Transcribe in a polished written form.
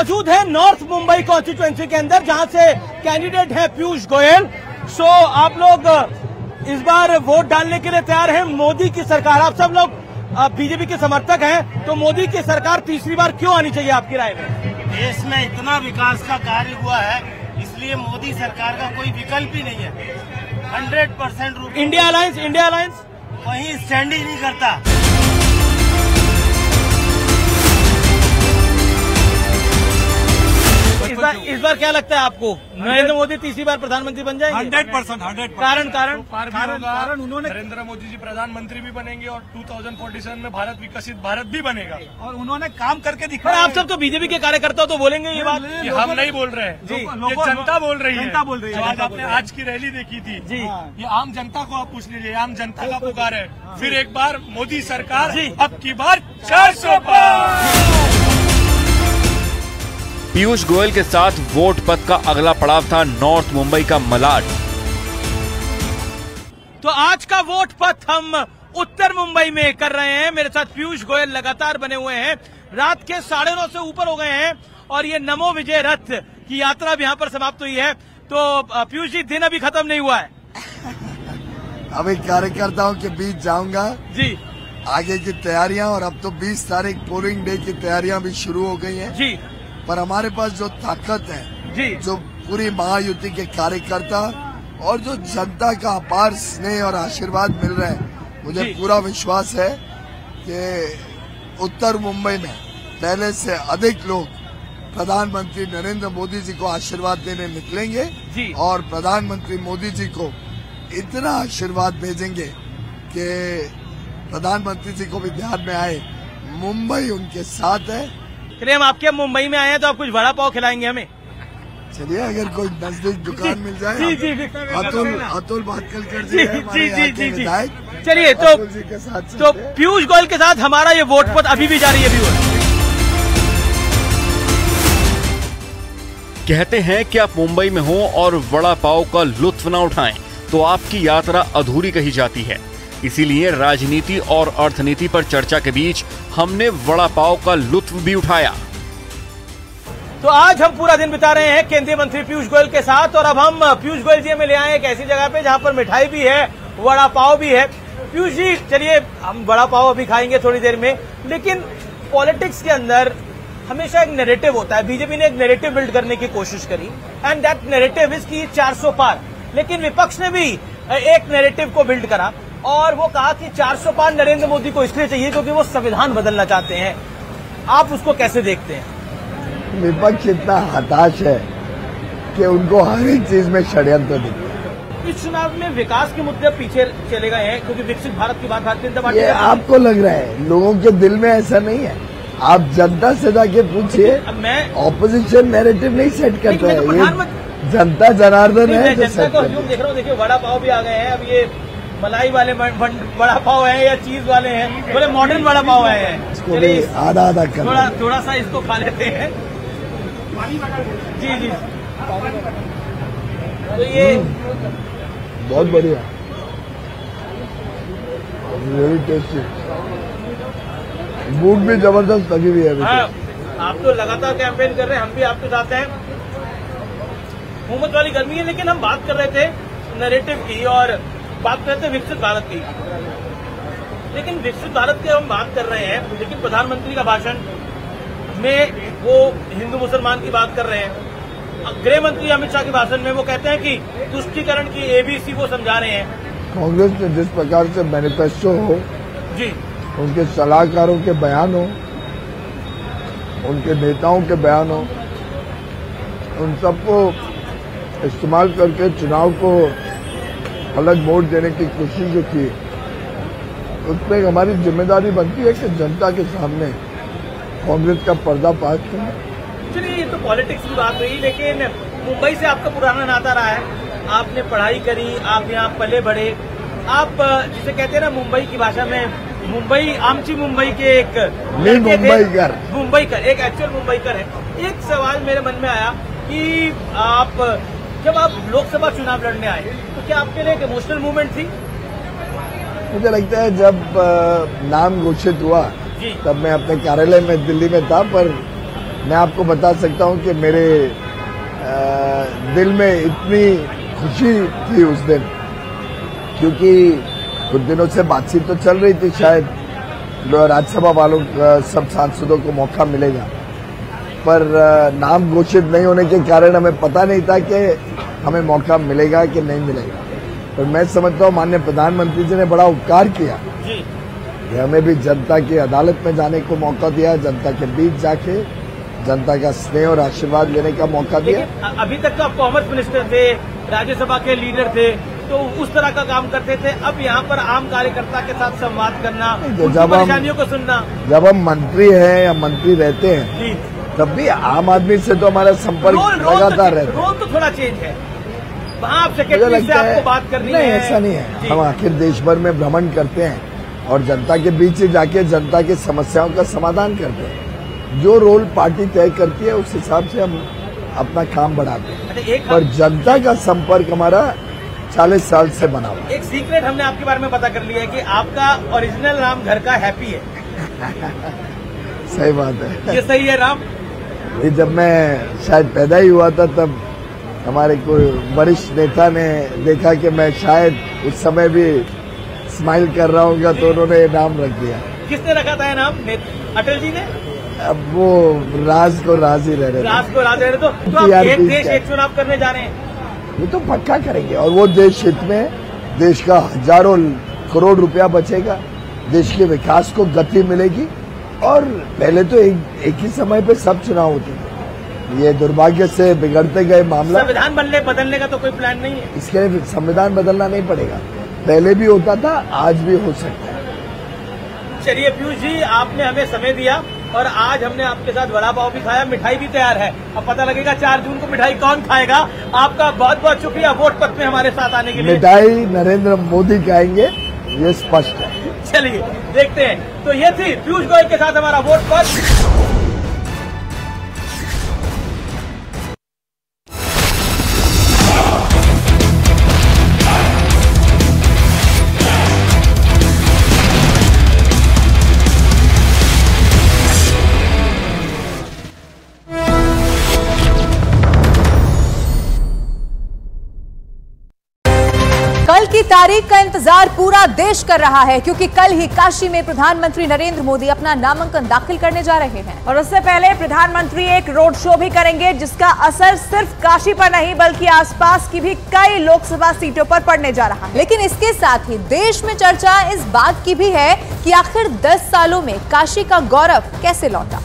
मौजूद है north Mumbai constituency के अंदर, जहां से कैंडिडेट है पीयूष गोयल। सो आप लोग इस बार वोट डालने के लिए तैयार हैं मोदी की सरकार। आप सब लोग बीजेपी के समर्थक हैं, तो मोदी की सरकार तीसरी बार क्यों आनी चाहिए आपकी राय में? देश में इतना विकास का कार्य हुआ है, इसलिए मोदी सरकार का कोई विकल्प ही नहीं है। 100% इंडिया अलायंस वहीं स्टैंड ही नहीं करता। इस बार क्या लगता है आपको, नरेंद्र मोदी तीसरी बार प्रधानमंत्री बन जाएंगे? 100%। कारण उन्होंने नरेंद्र मोदी जी प्रधानमंत्री भी बनेंगे और 2047 में भारत विकसित भारत भी बनेगा और उन्होंने काम करके दिखाया। आप सब तो बीजेपी के कार्यकर्ता तो बोलेंगे ये बात। ये हम नहीं बोल रहे हैं, ये जनता बोल रही है। जो आज आपने आज की रैली देखी थी जी, ये आम जनता को आप पूछ लीजिए, आम जनता का पुकार है। फिर एक बार मोदी सरकार, अब की बार 400 पार। पीयूष गोयल के साथ वोट पथ का अगला पड़ाव था नॉर्थ मुंबई का मलाड। तो आज का वोट पथ हम उत्तर मुंबई में कर रहे हैं। मेरे साथ पीयूष गोयल लगातार बने हुए हैं, रात के 9:30 से ऊपर हो गए हैं और ये नमो विजय रथ की यात्रा भी यहाँ पर समाप्त हुई है। तो पीयूष जी, दिन अभी खत्म नहीं हुआ है। अभी कार्यकर्ताओं के बीच जाऊंगा जी, आगे की तैयारियां, और अब तो 20 तारीख पोलिंग डे की तैयारियां भी शुरू हो गई हैं जी। पर हमारे पास जो ताकत है जी, जो पूरी महायुति के कार्यकर्ता और जो जनता का अपार स्नेह और आशीर्वाद मिल रहा है, मुझे पूरा विश्वास है कि उत्तर मुंबई में पहले से अधिक लोग प्रधानमंत्री नरेंद्र मोदी जी को आशीर्वाद देने निकलेंगे जी। और प्रधानमंत्री मोदी जी को इतना आशीर्वाद भेजेंगे कि प्रधानमंत्री जी को भी ध्यान में आए मुंबई उनके साथ है। चलिए, हम आपके मुंबई में आए हैं तो आप कुछ वड़ा पाव खिलाएंगे हमें। चलिए, अगर कोई नजदीक दुकान मिल जाए। जी, अतुल भातखलकर जी जी विधायक। चलिए, तो पीयूष गोयल के साथ हमारा ये वोट पथ अभी भी जारी है। कहते हैं कि आप मुंबई में हो और वड़ा पाव का लुत्फ न उठाएं तो आपकी यात्रा अधूरी कही जाती है। इसीलिए राजनीति और अर्थनीति पर चर्चा के बीच हमने वड़ा पाव का लुत्फ भी उठाया। तो आज हम पूरा दिन बिता रहे हैं केंद्रीय मंत्री पीयूष गोयल के साथ, और अब हम पीयूष गोयल जी में ले आए एक ऐसी जगह पे जहां पर मिठाई भी है, वड़ा पाव भी है। पीयूष जी, चलिए, हम वड़ा पाव अभी खाएंगे थोड़ी देर में, लेकिन पॉलिटिक्स के अंदर हमेशा एक नैरेटिव होता है। बीजेपी ने एक नैरेटिव बिल्ड करने की कोशिश करी, एंड दैट नैरेटिव इज की 400 पार। लेकिन विपक्ष ने भी एक नैरेटिव को बिल्ड करा और वो कहा कि 400 पार नरेंद्र मोदी को इसलिए चाहिए क्योंकि वो संविधान बदलना चाहते हैं। आप उसको कैसे देखते हैं? विपक्ष इतना हताश है कि उनको हर एक चीज में षड्यंत्र दिखता है। इस चुनाव में विकास के मुद्दे पीछे चले गए हैं क्योंकि विकसित भारत की बात भारतीय जनता पार्टी। ये आपको लग रहा है, लोगों के दिल में ऐसा नहीं है। आप जनता से जाके पूछिए, ऑपोजिशन नैरेटिव नहीं सेट करता है, ये जनता जनार्दन है जो सेट करता है। देख रहा हूँ, देखिए, वड़ा पाव भी आ गए हैं। अब ये मलाई वाले वड़ा पाव है या चीज वाले हैं, बोले मॉडर्न वड़ा पाव है। चलिए, आधा कर थोड़ा सा इसको खा लेते हैं। जी, तो ये बहुत बढ़िया, वेरी टेस्टी। भूख भी जबरदस्त लगी हुई है। आप तो लगातार कैंपेन कर रहे हैं, हम भी आपके साथ हैं। हुकूमत वाली गर्मी है, लेकिन हम बात कर रहे थे नैरेटिव की और बात कर रहे थे विकसित भारत की। लेकिन विकसित भारत की हम बात कर रहे हैं, लेकिन प्रधानमंत्री का भाषण में वो हिंदू मुसलमान की बात कर रहे हैं। गृह मंत्री अमित शाह के भाषण में वो कहते हैं कि तुष्टीकरण की ABC वो समझा रहे हैं। कांग्रेस ने जिस प्रकार से मैनिफेस्टो हो जी, उनके सलाहकारों के बयान हो, उनके नेताओं के बयान हो, उन सबको इस्तेमाल करके चुनाव को अलग मोड़ देने की कोशिश जो की, उसमें हमारी जिम्मेदारी बनती है कि जनता के सामने कांग्रेस का पर्दाफाश करें। चलिए, ये तो पॉलिटिक्स की बात हुई, लेकिन मुंबई से आपका पुराना नाता रहा है। आपने पढ़ाई करी, आप यहाँ पले बढ़े, आप जिसे कहते हैं ना मुंबई की भाषा में, मुंबई आमची मुंबई के एक मुंबईकर, एक एक्चुअल मुंबईकर है। एक सवाल मेरे मन में आया कि जब आप लोकसभा चुनाव लड़ने आए तो क्या आपके लिए एक इमोशनल मूवमेंट थी? मुझे लगता है जब नाम घोषित हुआ तब मैं अपने कार्यालय में दिल्ली में था, पर मैं आपको बता सकता हूं कि मेरे दिल में इतनी खुशी थी उस दिन, क्योंकि कुछ दिनों से बातचीत तो चल रही थी, शायद राज्यसभा वालों सब सांसदों को मौका मिलेगा, पर नाम घोषित नहीं होने के कारण हमें पता नहीं था कि हमें मौका मिलेगा कि नहीं मिलेगा। पर मैं समझता हूँ माननीय प्रधानमंत्री जी ने बड़ा उपकार किया कि हमें भी जनता की अदालत में जाने को मौका दिया, जनता के बीच जाके जनता का स्नेह और आशीर्वाद लेने का मौका दिया। अभी तक तो आप कॉमर्स मिनिस्टर थे, राज्यसभा के लीडर थे, तो उस तरह का काम करते थे। अब यहाँ पर आम कार्यकर्ता के साथ संवाद करना, उनकी परेशानियों को सुनना। जब हम मंत्री हैं या मंत्री रहते हैं तब भी आम आदमी से तो हमारा संपर्क लगातार रहता है। रोल तो थोड़ा चेंज है, वहाँ आप सेक्रेटरी से आपको बात करनी है। ऐसा नहीं है, हम आखिर देश भर में भ्रमण करते हैं और जनता के बीच जाके जनता की समस्याओं का समाधान करते हैं। जो रोल पार्टी तय करती है उस हिसाब से हम अपना काम बढ़ाते हैं, पर जनता का संपर्क हमारा 40 साल से बना हुआ। एक सीक्रेट हमने आपके बारे में पता कर लिया है कि आपका ओरिजिनल नाम घर का हैप्पी है। सही बात है, ये सही है नाम? जब मैं शायद पैदा ही हुआ था तब हमारे कोई वरिष्ठ नेता ने देखा कि मैं शायद उस समय भी स्माइल कर रहा हूँ, तो उन्होंने ये नाम रख दिया। किसने रखा था ये नाम? अटल जी ने? अब वो राज को राज ही रह रहे, राज को राज रह रहे। तो आप एक देश एक चुनाव करने जा रहे हैं? ये तो पक्का करेंगे, और वो देश हित में देश का हजारों करोड़ रुपया बचेगा, देश के विकास को गति मिलेगी। और पहले तो एक ही समय पे सब चुनाव होते थे, ये दुर्भाग्य से बिगड़ते गए मामला। संविधान बदलने का तो कोई प्लान नहीं है? इसके लिए संविधान बदलना नहीं पड़ेगा, पहले भी होता था, आज भी हो सकता है। चलिए पीयूष जी, आपने हमें समय दिया और आज हमने आपके साथ वड़ा पाव भी खाया, मिठाई भी तैयार है। अब पता लगेगा 4 जून को मिठाई कौन खाएगा। आपका बहुत बहुत शुक्रिया वोट पथ में हमारे साथ आने के लिए। मिठाई नरेंद्र मोदी खाएंगे, ये स्पष्ट है। चलिए देखते हैं। तो ये थी पीयूष गोयल के साथ हमारा वोट पथ। कल की तारीख का इंतजार पूरा देश कर रहा है, क्योंकि कल ही काशी में प्रधानमंत्री नरेंद्र मोदी अपना नामांकन दाखिल करने जा रहे हैं। और उससे पहले प्रधानमंत्री एक रोड शो भी करेंगे, जिसका असर सिर्फ काशी पर नहीं बल्कि आसपास की भी कई लोकसभा सीटों पर पड़ने जा रहा है। लेकिन इसके साथ ही देश में चर्चा इस बात की भी है कि आखिर 10 सालों में काशी का गौरव कैसे लौटा।